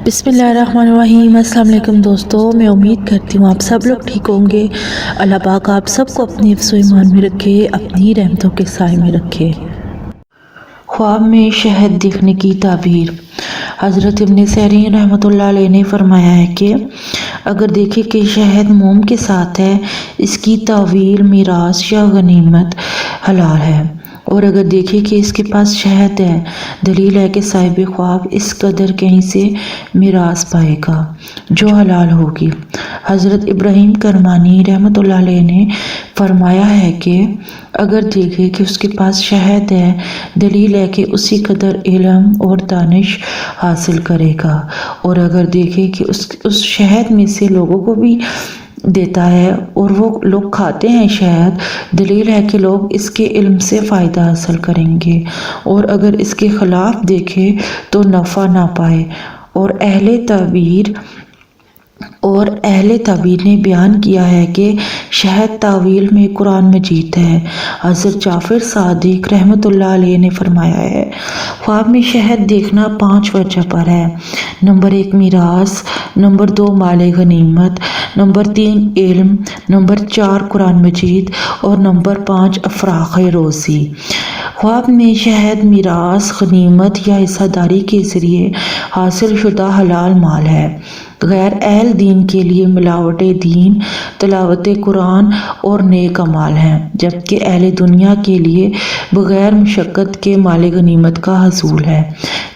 بسم اللہ الرحمن الرحیم۔ السلام علیکم دوستو، میں امید کرتی ہوں آپ سب لوگ ٹھیک ہوں گے۔ اللہ پاک آپ سب کو اپنی حفظ و ایمان میں رکھے، اپنی رحمتوں کے سائے میں رکھے۔ خواب میں شہد دیکھنے کی تعبیر۔ حضرت ابن سیرین رحمۃ اللہ علیہ نے فرمایا ہے کہ اگر دیکھے کہ شہد موم کے ساتھ ہے، اس کی تعویل میراث یا غنیمت حلال ہے، اور اگر دیکھے کہ اس کے پاس شہد ہے، دلیل ہے کہ صاحب خواب اس قدر کہیں سے میراث پائے گا جو حلال ہوگی۔ حضرت ابراہیم کرمانی رحمۃ اللہ علیہ نے فرمایا ہے کہ اگر دیکھے کہ اس کے پاس شہد ہے، دلیل ہے کہ اسی قدر علم اور دانش حاصل کرے گا، اور اگر دیکھے کہ اس شہد میں سے لوگوں کو بھی دیتا ہے اور وہ لوگ کھاتے ہیں شہد، دلیل ہے کہ لوگ اس کے علم سے فائدہ حاصل کریں گے، اور اگر اس کے خلاف دیکھے تو نفع نہ پائے۔ اور اہل تعبیر نے بیان کیا ہے کہ شہد تعویل میں قرآن مجید ہے۔ حضرت جعفر صادق رحمۃ اللہ علیہ نے فرمایا ہے، خواب میں شہد دیکھنا 5 وجہ پر ہے۔ نمبر 1 میراث، نمبر 2 مال غنیمت، نمبر 3 علم، نمبر 4 قرآن مجید، اور نمبر 5 افراخ روزی۔ خواب میں شہد میراث، غنیمت یا حصہ داری کے ذریعے حاصل شدہ حلال مال ہے۔ غیر اہل دین کے لیے ملاوٹ دین، تلاوت قرآن اور نیک اعمال ہیں، جبکہ اہل دنیا کے لیے بغیر مشقت کے مال غنیمت کا حصول ہے۔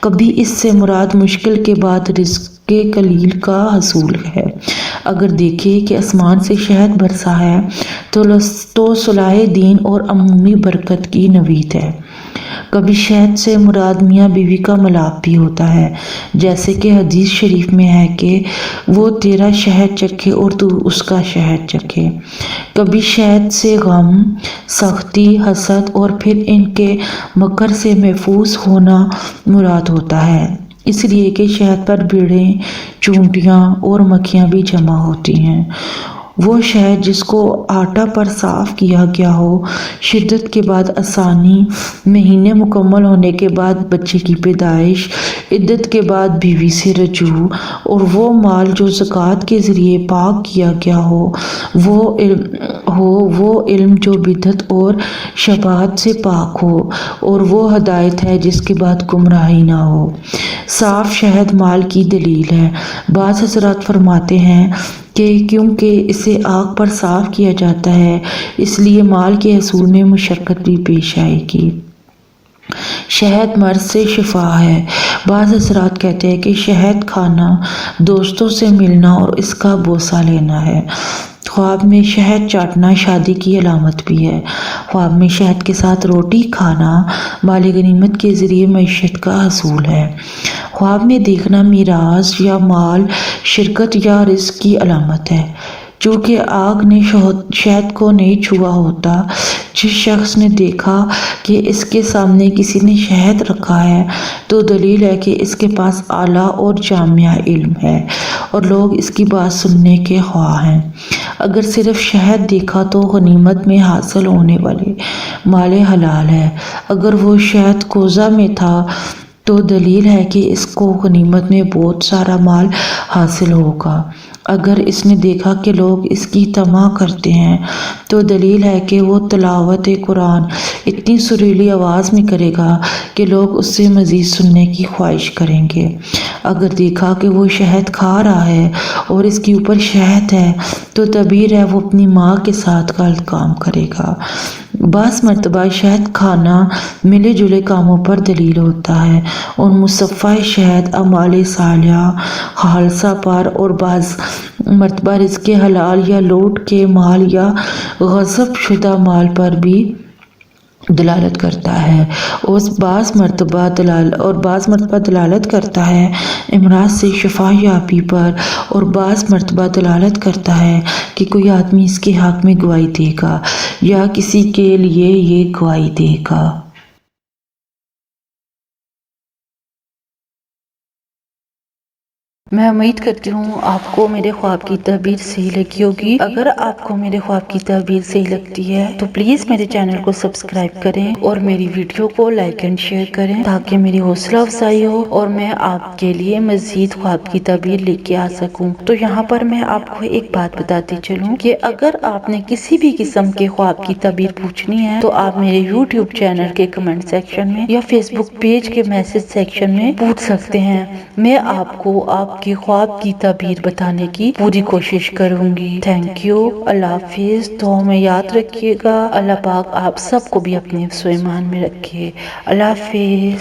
کبھی اس سے مراد مشکل کے بعد رزق کے قلیل کا حصول ہے۔ اگر دیکھے کہ آسمان سے شہد برسا ہے تو صلاح دین اور عمومی برکت کی نوید ہے۔ کبھی شہد سے مراد میاں بیوی کا ملاپ بھی ہوتا ہے، جیسے کہ حدیث شریف میں ہے کہ وہ تیرا شہد چکھے اور تو اس کا شہد چکھے۔ کبھی شہد سے غم، سختی، حسد اور پھر ان کے مکر سے محفوظ ہونا مراد ہوتا ہے، اس لیے کہ شہد پر بھیڑیں، چونٹیاں اور مکھیاں بھی جمع ہوتی ہیں۔ وہ شہد جس کو آٹا پر صاف کیا گیا ہو، شدت کے بعد آسانی، مہینے مکمل ہونے کے بعد بچے کی پیدائش، عدت کے بعد بیوی سے رجوع، اور وہ مال جو زکوٰۃ کے ذریعے پاک کیا گیا ہو، وہ علم جو بدعت اور شبہات سے پاک ہو، اور وہ ہدایت ہے جس کے بعد گمراہی نہ ہو۔ صاف شہد مال کی دلیل ہے۔ بعض حضرات فرماتے ہیں کہ کیونکہ اسے آگ پر صاف کیا جاتا ہے، اس لیے مال کے حصول میں مشقت بھی پیش آئے گی۔ شہد مرض سے شفا ہے۔ بعض حضرات کہتے ہیں کہ شہد کھانا دوستوں سے ملنا اور اس کا بوسہ لینا ہے۔ خواب میں شہد چاٹنا شادی کی علامت بھی ہے۔ خواب میں شہد کے ساتھ روٹی کھانا مال غنیمت کے ذریعے معیشت کا حصول ہے۔ خواب میں دیکھنا میراث یا مال، شرکت یا رزق کی علامت ہے۔ چونکہ آگ نے شہد کو نہیں چھوا ہوتا، جس شخص نے دیکھا کہ اس کے سامنے کسی نے شہد رکھا ہے تو دلیل ہے کہ اس کے پاس اعلیٰ اور جامع علم ہے اور لوگ اس کی بات سننے کے خواہاں ہیں۔ اگر صرف شہد دیکھا تو غنیمت میں حاصل ہونے والے مال حلال ہے۔ اگر وہ شہد کوزہ میں تھا تو دلیل ہے کہ اس کو غنیمت میں بہت سارا مال حاصل ہوگا۔ اگر اس نے دیکھا کہ لوگ اس کی طمع کرتے ہیں تو دلیل ہے کہ وہ تلاوت قرآن اتنی سریلی آواز میں کرے گا کہ لوگ اس سے مزید سننے کی خواہش کریں گے۔ اگر دیکھا کہ وہ شہد کھا رہا ہے اور اس کے اوپر شہد ہے تو تعبیر ہے وہ اپنی ماں کے ساتھ غلط کام کرے گا۔ بعض مرتبہ شہد کھانا ملے جلے کاموں پر دلیل ہوتا ہے اور مصفہ شہد اعمال صالحہ، خالصہ پر، اور بعض مرتبہ رزق حلال یا لوٹ کے مال یا غصب شدہ مال پر بھی دلالت کرتا ہے، اور بعض مرتبہ دلالت کرتا ہے امراض سے شفا یابی پر، اور بعض مرتبہ دلالت کرتا ہے کہ کوئی آدمی اس کے حق میں گواہی دے گا یا کسی کے لیے یہ گواہی دے گا۔ میں امید کرتی ہوں آپ کو میرے خواب کی تعبیر صحیح لگی ہوگی۔ اگر آپ کو میرے خواب کی تعبیر صحیح لگتی ہے تو پلیز میرے چینل کو سبسکرائب کریں اور میری ویڈیو کو لائک اینڈ شیئر کریں تاکہ میری حوصلہ افزائی ہو اور میں آپ کے لیے مزید خواب کی تعبیر لے کے آ سکوں۔ تو یہاں پر میں آپ کو ایک بات بتاتی چلوں کہ اگر آپ نے کسی بھی قسم کے خواب کی تعبیر پوچھنی ہے تو آپ میرے یوٹیوب چینل کے کمنٹ سیکشن میں یا فیس بک پیج کے میسج سیکشن میں پوچھ سکتے ہیں۔ میں آپ کو آپ کے خواب کی تعبیر بتانے کی پوری کوشش کروں گی۔ Thank you. اللہ حافظ۔ تو ہمیں یاد رکھیے گا، اللہ پاک آپ سب کو بھی اپنے سو ایمان میں رکھے۔ اللہ حافظ۔